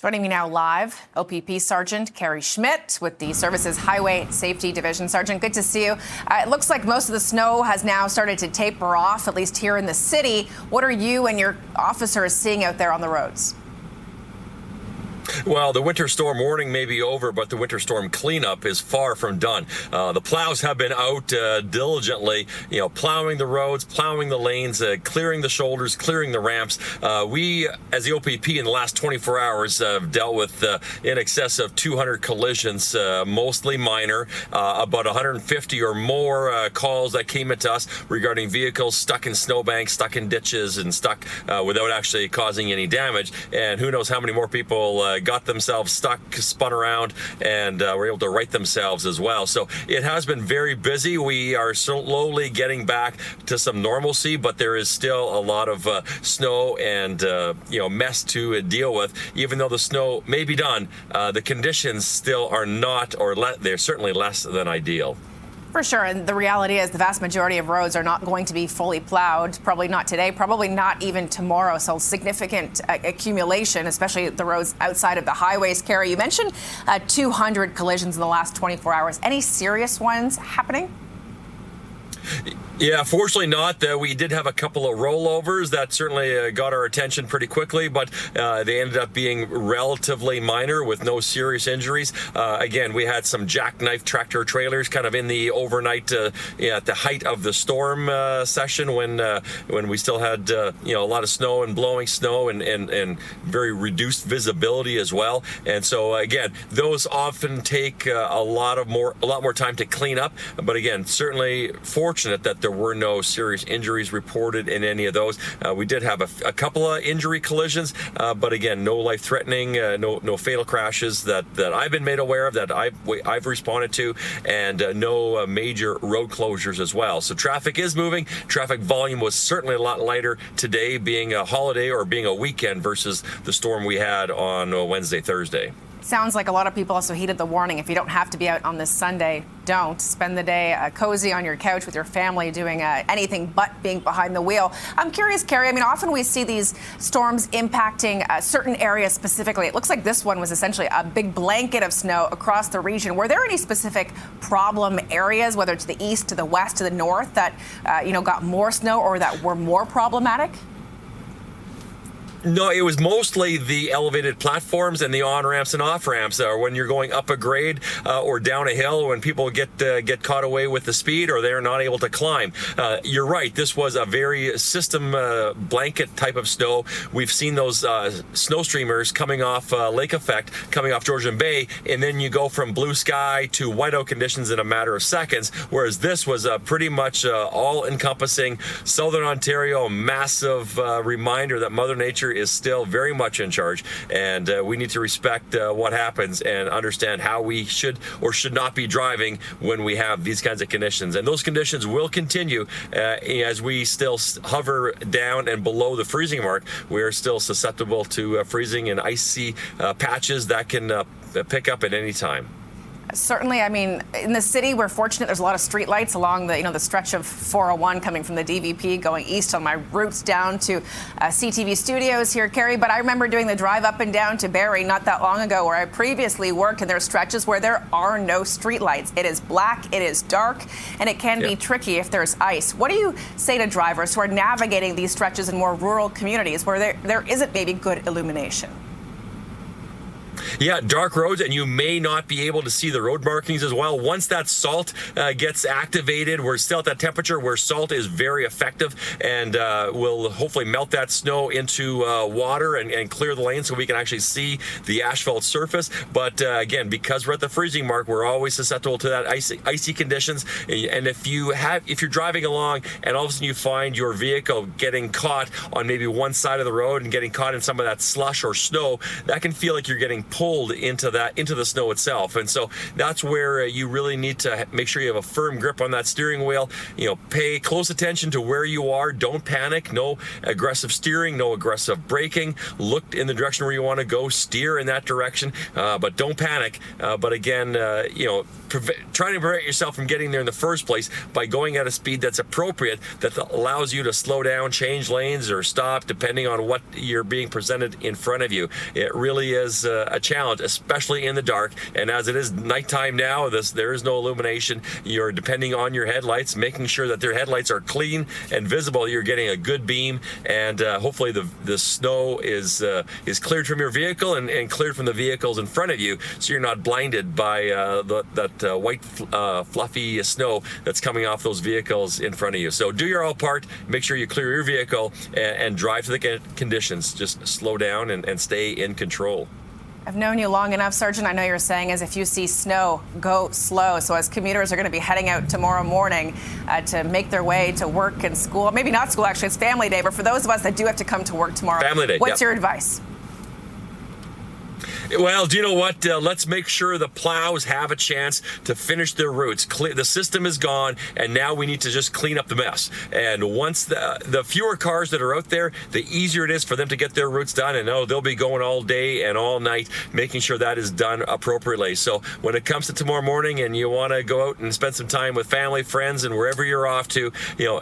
Joining me now live, OPP Sergeant Kerry Schmidt with the Service's Highway Safety Division. Sergeant, good to see you. It looks like most of the snow has now started to taper off, at least here in the city. What are you and your officers seeing out there on the roads? Well, the winter storm warning may be over, but the winter storm cleanup is far from done. The plows have been out diligently, plowing the roads, plowing the lanes, clearing the shoulders, clearing the ramps. We, as the OPP, in the last 24 hours, have dealt with in excess of 200 collisions, mostly minor, about 150 or more calls that came into us regarding vehicles stuck in snowbanks, stuck in ditches, and stuck without actually causing any damage. And who knows how many more people got themselves stuck, spun around, and were able to right themselves as well. So it has been very busy. We are slowly getting back to some normalcy, but there is still a lot of snow and mess to deal with. Even though the snow may be done, the conditions still are not, or they're certainly less than ideal. For sure, and the reality is the vast majority of roads are not going to be fully plowed, probably not today, probably not even tomorrow, so significant accumulation, especially the roads outside of the highways. Kerry, you mentioned 200 collisions in the last 24 hours. Any serious ones happening? Yeah, fortunately not. We did have a couple of rollovers that certainly got our attention pretty quickly, but they ended up being relatively minor with no serious injuries. Again, we had some jackknife tractor trailers kind of in the overnight at the height of the storm session when we still had a lot of snow and blowing snow and very reduced visibility as well. And so again, those often take a lot more time to clean up. But again, certainly fortunate that there were no serious injuries reported in any of those. We did have a couple of injury collisions, but again, no life-threatening, no fatal crashes that I've been made aware of, that I've responded to, and no major road closures as well. So traffic is moving. Traffic volume was certainly a lot lighter today, being a holiday or being a weekend versus the storm we had on Wednesday, Thursday. Sounds like a lot of people also heeded the warning. If you don't have to be out on this Sunday, don't. Spend the day cozy on your couch with your family doing anything but being behind the wheel. I'm curious, Kerry, often we see these storms impacting certain areas specifically. It looks like this one was essentially a big blanket of snow across the region. Were there any specific problem areas, whether to the east, to the west, to the north, that got more snow or that were more problematic? No, it was mostly the elevated platforms and the on-ramps and off-ramps, when you're going up a grade or down a hill, when people get caught away with the speed or they're not able to climb. You're right, this was a very system blanket type of snow. We've seen those snow streamers coming off lake effect, coming off Georgian Bay, and then you go from blue sky to whiteout conditions in a matter of seconds, whereas this was pretty much all-encompassing Southern Ontario, massive reminder that Mother Nature is still very much in charge, and we need to respect what happens and understand how we should or should not be driving when we have these kinds of conditions. And those conditions will continue as we still hover down and below the freezing mark. We are still susceptible to freezing and icy patches that can pick up at any time. Certainly, in the city, we're fortunate there's a lot of streetlights along the stretch of 401 coming from the DVP going east on my routes down to CTV studios here, Kerry. But I remember doing the drive up and down to Barrie not that long ago, where I previously worked, and there are stretches where there are no streetlights. It is black, it is dark, and it can be tricky if there's ice. What do you say to drivers who are navigating these stretches in more rural communities where there isn't maybe good illumination? Yeah, dark roads, and you may not be able to see the road markings as well. Once that salt gets activated, we're still at that temperature where salt is very effective and will hopefully melt that snow into water and clear the lane so we can actually see the asphalt surface. But again, because we're at the freezing mark, we're always susceptible to that icy conditions. And if you're driving along and all of a sudden you find your vehicle getting caught on maybe one side of the road and getting caught in some of that slush or snow, that can feel like you're getting pulled pulled into the snow itself. And so that's where you really need to make sure you have a firm grip on that steering wheel. Pay close attention to where you are. Don't panic. No aggressive steering, no aggressive braking. Look in the direction where you want to go, steer in that direction, but don't panic. But again, trying to prevent yourself from getting there in the first place by going at a speed that's appropriate, that allows you to slow down, change lanes, or stop depending on what you're being presented in front of you. It really is a challenge, especially in the dark. And as it is nighttime now, there is no illumination. You're depending on your headlights, making sure that their headlights are clean and visible. You're getting a good beam, and hopefully the snow is cleared from your vehicle and cleared from the vehicles in front of you, so you're not blinded by that white fluffy snow that's coming off those vehicles in front of you. So do your all part. Make sure you clear your vehicle and drive to the conditions. Just slow down and stay in control. I've known you long enough, Sergeant. I know you're saying is if you see snow, go slow. So as commuters are going to be heading out tomorrow morning to make their way to work and school, maybe not school, actually, it's family day, but for those of us that do have to come to work tomorrow, family day, what's your advice? Well, do you know what? Let's make sure the plows have a chance to finish their routes. The system is gone, and now we need to just clean up the mess. And once the fewer cars that are out there, the easier it is for them to get their routes done. And they'll be going all day and all night, making sure that is done appropriately. So when it comes to tomorrow morning and you want to go out and spend some time with family, friends, and wherever you're off to,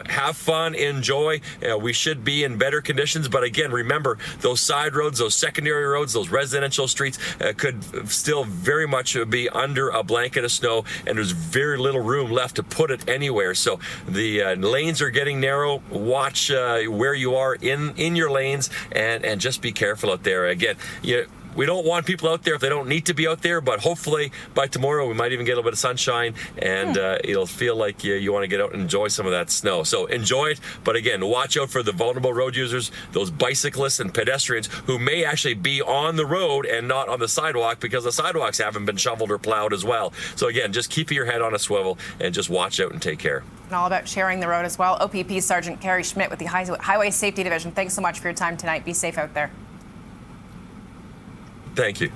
have fun, enjoy. We should be in better conditions. But again, remember, those side roads, those secondary roads, those residential streets, could still very much be under a blanket of snow, and there's very little room left to put it anywhere. So the lanes are getting narrow. Watch where you are in your lanes, and just be careful out there. Again, we don't want people out there if they don't need to be out there, but hopefully by tomorrow we might even get a little bit of sunshine, and it'll feel like you want to get out and enjoy some of that snow. So enjoy it, but again, watch out for the vulnerable road users, those bicyclists and pedestrians who may actually be on the road and not on the sidewalk, because the sidewalks haven't been shoveled or plowed as well. So again, just keep your head on a swivel and just watch out and take care. And all about sharing the road as well. OPP Sgt. Kerry Schmidt with the Highway Safety Division. Thanks so much for your time tonight. Be safe out there. Thank you.